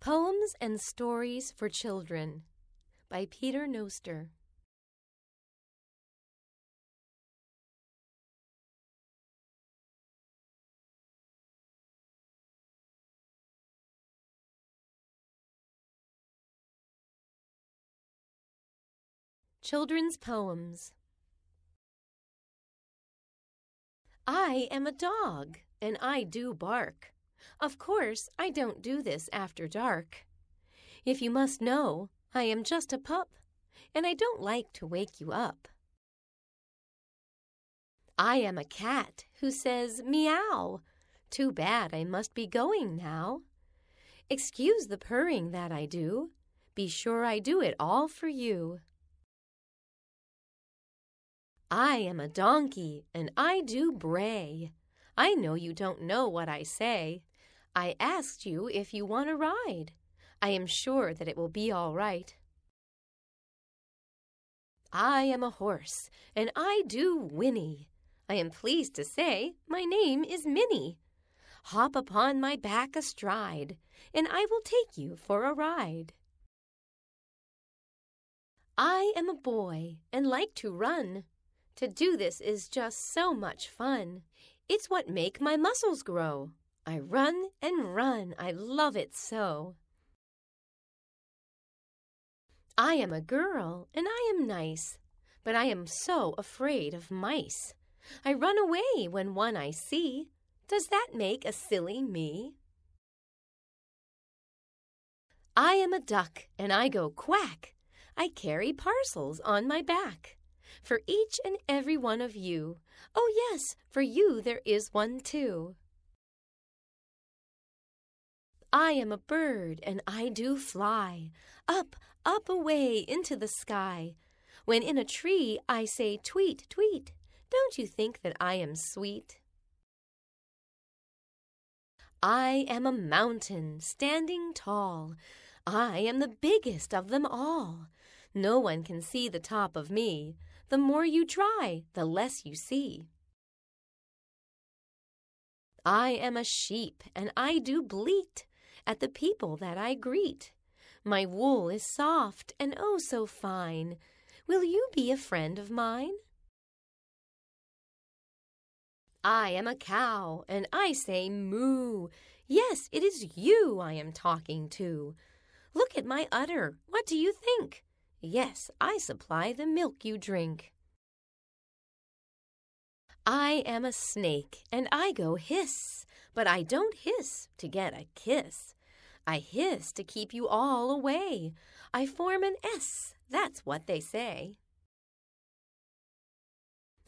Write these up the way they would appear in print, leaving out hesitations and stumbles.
Poems and Stories for Children by Peter Noster. Children's Poems. I am a dog, and I do bark. Of course, I don't do this after dark. If you must know, I am just a pup, and I don't like to wake you up. I am a cat who says meow. Too bad I must be going now. Excuse the purring that I do. Be sure I do it all for you. I am a donkey, and I do bray. I know you don't know what I say. I asked you if you want a ride. I am sure that it will be all right. I am a horse, and I do whinny. I am pleased to say my name is Minnie. Hop upon my back astride, and I will take you for a ride. I am a boy, and like to run. To do this is just so much fun. It's what make my muscles grow. I run and run, I love it so. I am a girl, and I am nice, but I am so afraid of mice. I run away when one I see. Does that make a silly me? I am a duck, and I go quack. I carry parcels on my back. For each and every one of you. Oh yes, for you there is one too. I am a bird, and I do fly, up, up away into the sky. When in a tree I say tweet, tweet, don't you think that I am sweet? I am a mountain, standing tall. I am the biggest of them all. No one can see the top of me. The more you try, the less you see. I am a sheep, and I do bleat at the people that I greet. My wool is soft and oh so fine. Will you be a friend of mine? I am a cow, and I say moo. Yes, it is you I am talking to. Look at my udder. What do you think? Yes, I supply the milk you drink. I am a snake, and I go hiss, but I don't hiss to get a kiss. I hiss to keep you all away. I form an S, that's what they say.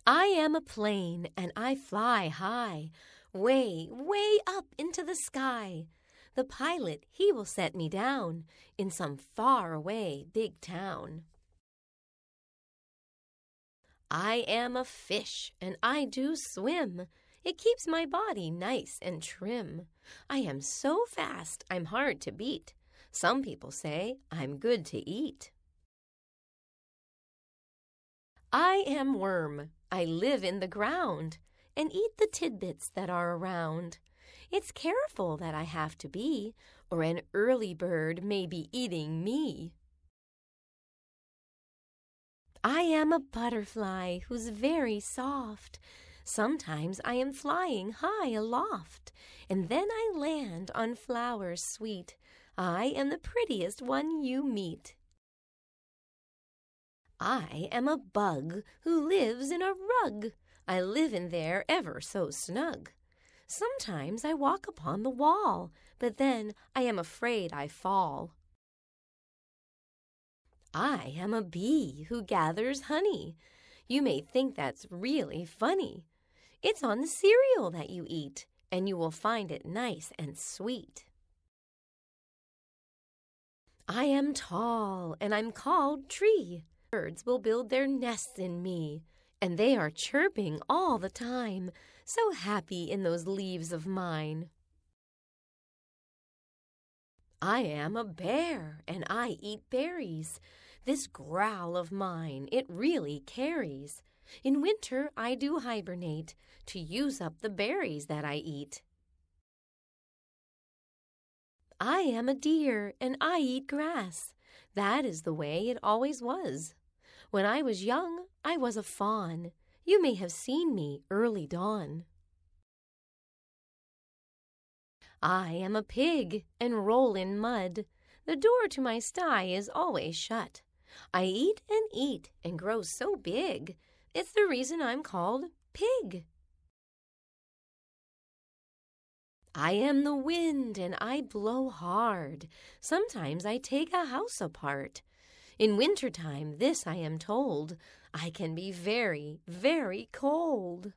I am a plane, and I fly high, way, way up into the sky. The pilot, he will set me down in some far-away big town. I am a fish, and I do swim. It keeps my body nice and trim. I am so fast, I'm hard to beat. Some people say I'm good to eat. I am worm. I live in the ground and eat the tidbits that are around. It's careful that I have to be, or an early bird may be eating me. I am a butterfly who's very soft. Sometimes I am flying high aloft, and then I land on flowers sweet. I am the prettiest one you meet. I am a bug who lives in a rug. I live in there ever so snug. Sometimes I walk upon the wall, but then I am afraid I fall. I am a bee who gathers honey. You may think that's really funny. It's on the cereal that you eat, and you will find it nice and sweet. I am tall, and I'm called Tree. Birds will build their nests in me, and they are chirping all the time, so happy in those leaves of mine. I am a bear, and I eat berries. This growl of mine, it really carries. In winter I do hibernate to use up the berries that I eat. I am a deer, and I eat grass. That is the way it always was. When I was young, I was a fawn. You may have seen me early dawn. I am a pig, and roll in mud. The door to my sty is always shut. I eat, and grow so big. It's the reason I'm called Pig. I am the wind, and I blow hard. Sometimes I take a house apart. In wintertime, this I am told, I can be very, very cold.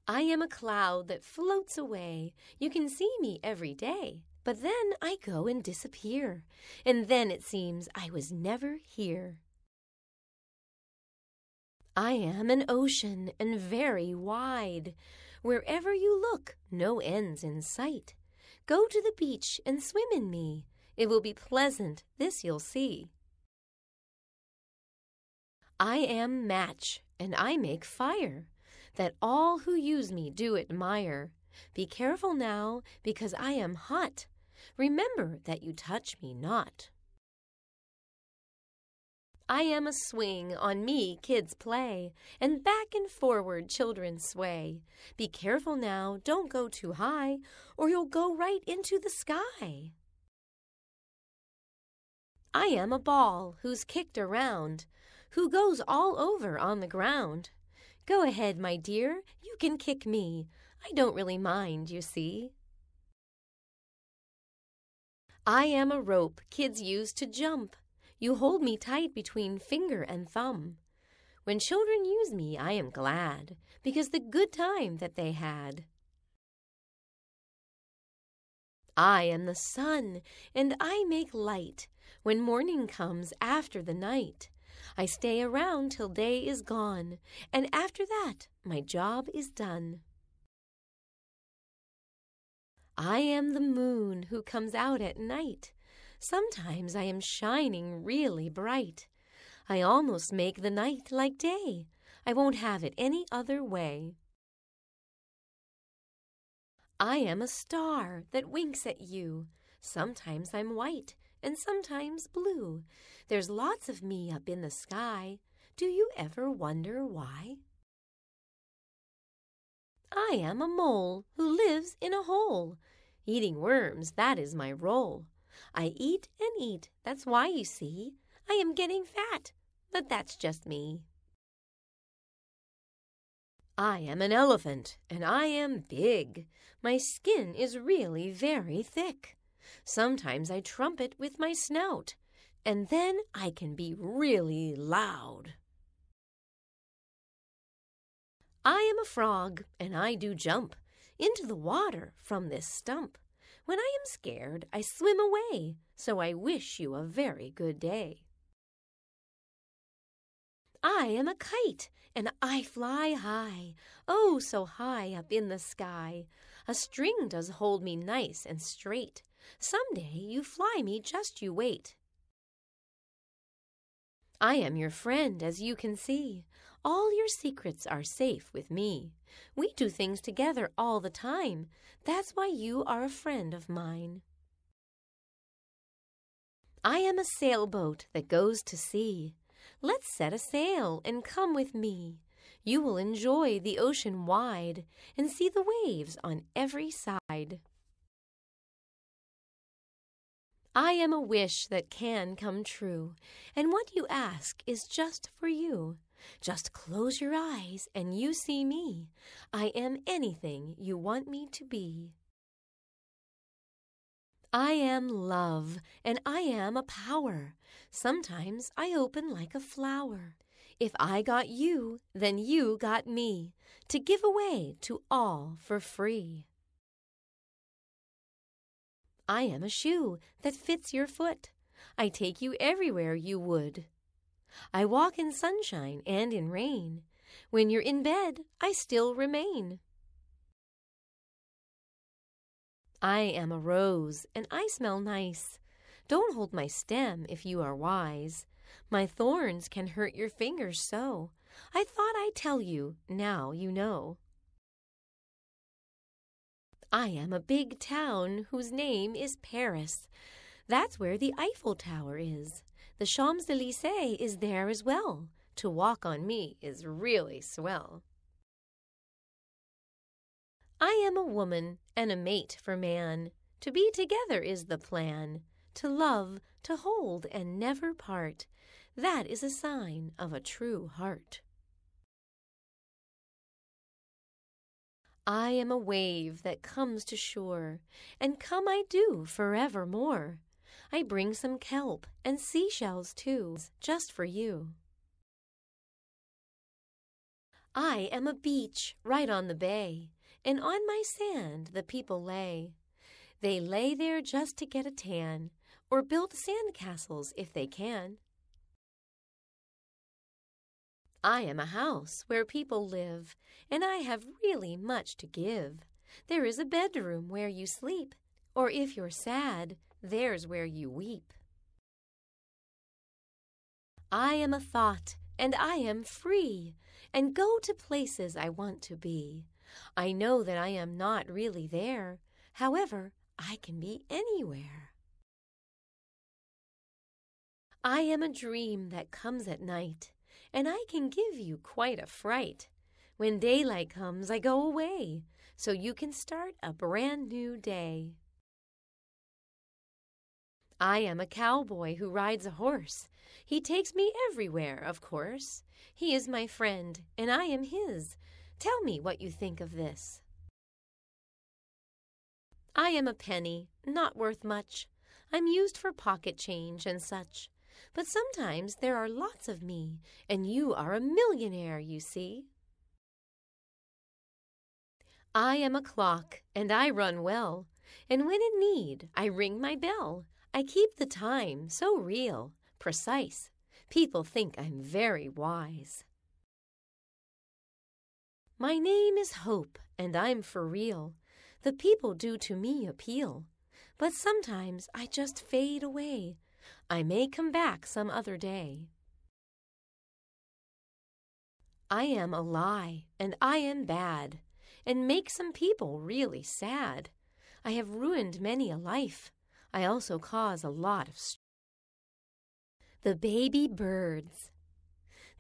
I am a cloud that floats away. You can see me every day, but then I go and disappear, and then it seems I was never here. I am an ocean and very wide. Wherever you look, no end's in sight. Go to the beach and swim in me. It will be pleasant, this you'll see. I am match, and I make fire, that all who use me do admire. Be careful now, because I am hot. Remember that you touch me not. I am a swing, on me kids play, and back and forward children sway. Be careful now, don't go too high, or you'll go right into the sky. I am a ball who's kicked around, who goes all over on the ground. Go ahead, my dear, you can kick me. I don't really mind, you see. I am a rope kids use to jump. You hold me tight between finger and thumb. When children use me, I am glad, because the good time that they had. I am the sun, and I make light when morning comes after the night. I stay around till day is gone, and after that my job is done. I am the moon who comes out at night. Sometimes I am shining really bright. I almost make the night like day. I won't have it any other way. I am a star that winks at you. Sometimes I'm white and sometimes blue. There's lots of me up in the sky. Do you ever wonder why? I am a mole who lives in a hole. Eating worms, that is my role. I eat and eat, that's why you see. I am getting fat, but that's just me. I am an elephant, and I am big. My skin is really very thick. Sometimes I trumpet with my snout, and then I can be really loud. I am a frog, and I do jump into the water from this stump. When I am scared, I swim away, so I wish you a very good day. I am a kite, and I fly high, oh, so high up in the sky. A string does hold me nice and straight. Someday you fly me, just you wait. I am your friend, as you can see. All your secrets are safe with me. We do things together all the time. That's why you are a friend of mine. I am a sailboat that goes to sea. Let's set a sail and come with me. You will enjoy the ocean wide and see the waves on every side. I am a wish that can come true, and what you ask is just for you. Just close your eyes and you see me. I am anything you want me to be. I am love, and I am a power. Sometimes I open like a flower. If I got you, then you got me, to give away to all for free. I am a shoe that fits your foot. I take you everywhere you would. I walk in sunshine and in rain. When you're in bed, I still remain. I am a rose, and I smell nice. Don't hold my stem if you are wise. My thorns can hurt your fingers so. I thought I'd tell you, now you know. I am a big town whose name is Paris. That's where the Eiffel Tower is. The Champs-Élysées is there as well. To walk on me is really swell. I am a woman and a mate for man. To be together is the plan. To love, to hold, and never part. That is a sign of a true heart. I am a wave that comes to shore, and come I do forevermore. I bring some kelp and seashells too, just for you. I am a beach right on the bay, and on my sand the people lay. They lay there just to get a tan, or build sand castles if they can. I am a house where people live, and I have really much to give. There is a bedroom where you sleep, or if you're sad, there's where you weep. I am a thought, and I am free, and go to places I want to be. I know that I am not really there, however, I can be anywhere. I am a dream that comes at night, and I can give you quite a fright. When daylight comes, I go away, so you can start a brand new day. I am a cowboy who rides a horse. He takes me everywhere, of course. He is my friend, and I am his. Tell me what you think of this. I am a penny, not worth much. I'm used for pocket change and such. But sometimes there are lots of me, and you are a millionaire, you see. I am a clock, and I run well, and when in need, I ring my bell. I keep the time so real, precise. People think I'm very wise. My name is Hope, and I'm for real. The people do to me appeal, but sometimes I just fade away. I may come back some other day. I am a lie, and I am bad, and make some people really sad. I have ruined many a life. I also cause a lot of strife. The baby birds.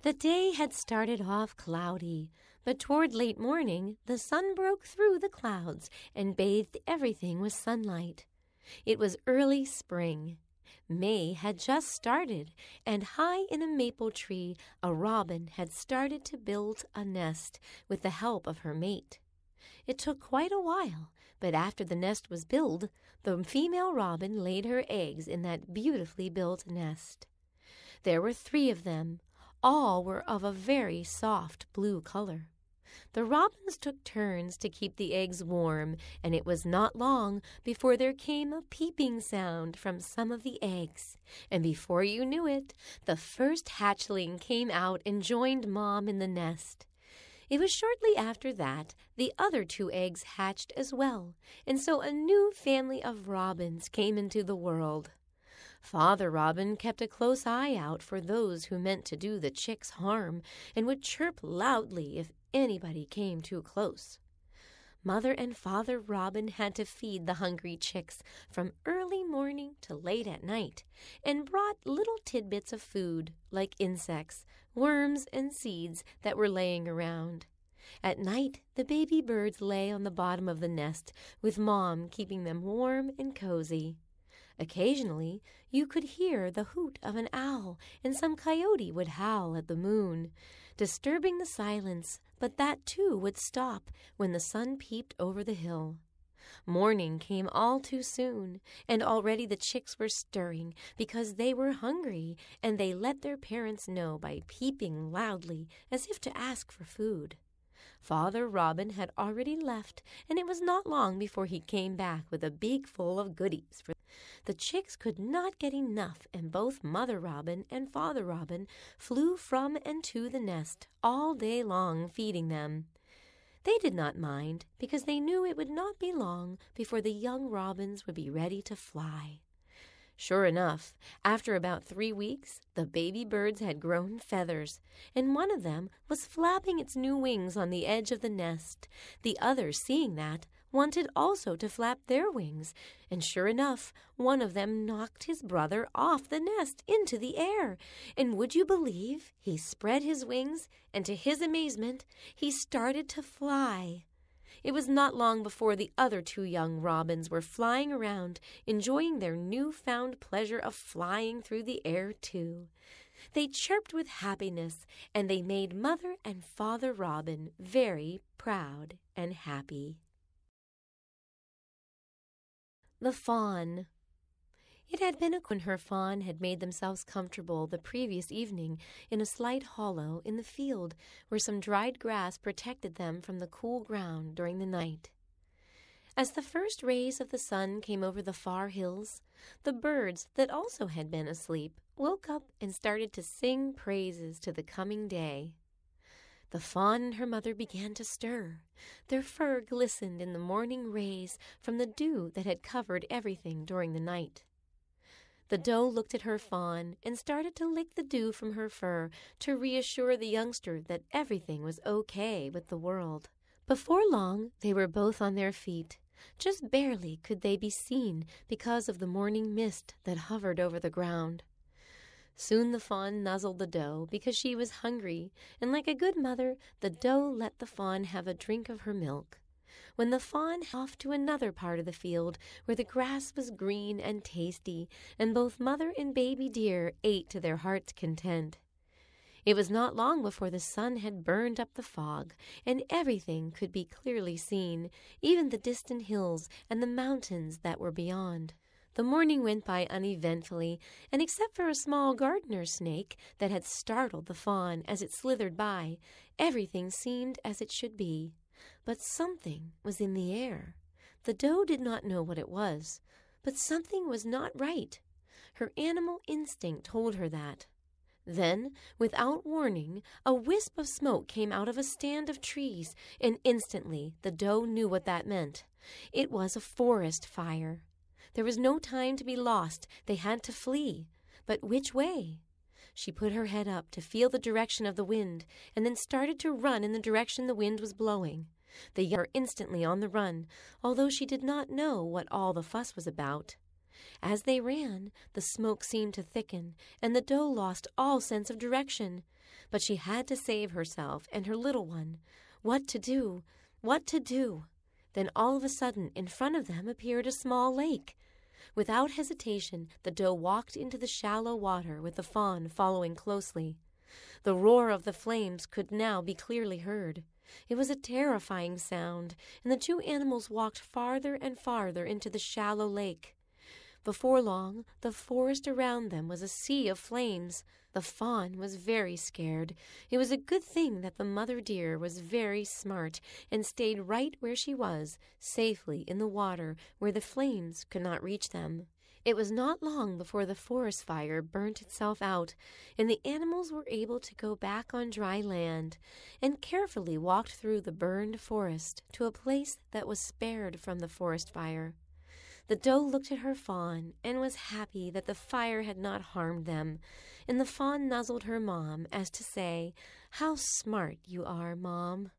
The day had started off cloudy, but toward late morning the sun broke through the clouds and bathed everything with sunlight. It was early spring. May had just started, and high in a maple tree a robin had started to build a nest with the help of her mate. It took quite a while, but after the nest was built, the female robin laid her eggs in that beautifully built nest. There were 3 of them. All were of a very soft blue color. The robins took turns to keep the eggs warm, and it was not long before there came a peeping sound from some of the eggs. And before you knew it, the first hatchling came out and joined Mom in the nest. It was shortly after that the other 2 eggs hatched as well, and so a new family of robins came into the world. Father Robin kept a close eye out for those who meant to do the chicks harm, and would chirp loudly if anybody came too close. Mother and Father Robin had to feed the hungry chicks from early morning to late at night, and brought little tidbits of food like insects, worms, and seeds that were laying around. At night, the baby birds lay on the bottom of the nest, with Mom keeping them warm and cozy. Occasionally, you could hear the hoot of an owl, and some coyote would howl at the moon, disturbing the silence, but that too would stop when the sun peeped over the hill. Morning came all too soon, and already the chicks were stirring because they were hungry, and they let their parents know by peeping loudly as if to ask for food. Father Robin had already left, and it was not long before he came back with a beak full of goodies. The chicks could not get enough, and both Mother Robin and Father Robin flew from and to the nest all day long, feeding them. They did not mind, because they knew it would not be long before the young robins would be ready to fly. Sure enough, after about 3 weeks, the baby birds had grown feathers, and one of them was flapping its new wings on the edge of the nest. The other, seeing that, wanted also to flap their wings, and sure enough, one of them knocked his brother off the nest into the air. And would you believe, he spread his wings, and to his amazement, he started to fly. It was not long before the other two young robins were flying around, enjoying their new-found pleasure of flying through the air too. They chirped with happiness, and they made Mother and Father Robin very proud and happy. The Fawn. It had been when her fawn had made themselves comfortable the previous evening in a slight hollow in the field where some dried grass protected them from the cool ground during the night. As the first rays of the sun came over the far hills, the birds that also had been asleep woke up and started to sing praises to the coming day. The fawn and her mother began to stir. Their fur glistened in the morning rays from the dew that had covered everything during the night. The doe looked at her fawn and started to lick the dew from her fur to reassure the youngster that everything was okay with the world. Before long, they were both on their feet. Just barely could they be seen because of the morning mist that hovered over the ground. Soon the fawn nuzzled the doe because she was hungry, and like a good mother, the doe let the fawn have a drink of her milk. When the fawn off to another part of the field where the grass was green and tasty, and both mother and baby deer ate to their heart's content. It was not long before the sun had burned up the fog, and everything could be clearly seen, even the distant hills and the mountains that were beyond. The morning went by uneventfully, and except for a small gardener's snake that had startled the fawn as it slithered by, everything seemed as it should be. But something was in the air. The doe did not know what it was, but something was not right. Her animal instinct told her that. Then, without warning, a wisp of smoke came out of a stand of trees, and instantly the doe knew what that meant. It was a forest fire. There was no time to be lost. They had to flee. But which way? She put her head up to feel the direction of the wind, and then started to run in the direction the wind was blowing. The young were instantly on the run, although she did not know what all the fuss was about. As they ran, the smoke seemed to thicken, and the doe lost all sense of direction. But she had to save herself and her little one. What to do? What to do? Then all of a sudden, in front of them appeared a small lake. Without hesitation, the doe walked into the shallow water with the fawn following closely. The roar of the flames could now be clearly heard. It was a terrifying sound, and the two animals walked farther and farther into the shallow lake. Before long, the forest around them was a sea of flames. The fawn was very scared. It was a good thing that the mother deer was very smart and stayed right where she was, safely in the water where the flames could not reach them. It was not long before the forest fire burnt itself out, and the animals were able to go back on dry land, and carefully walked through the burned forest to a place that was spared from the forest fire. The doe looked at her fawn and was happy that the fire had not harmed them, and the fawn nuzzled her mom as to say, "How smart you are, Mom."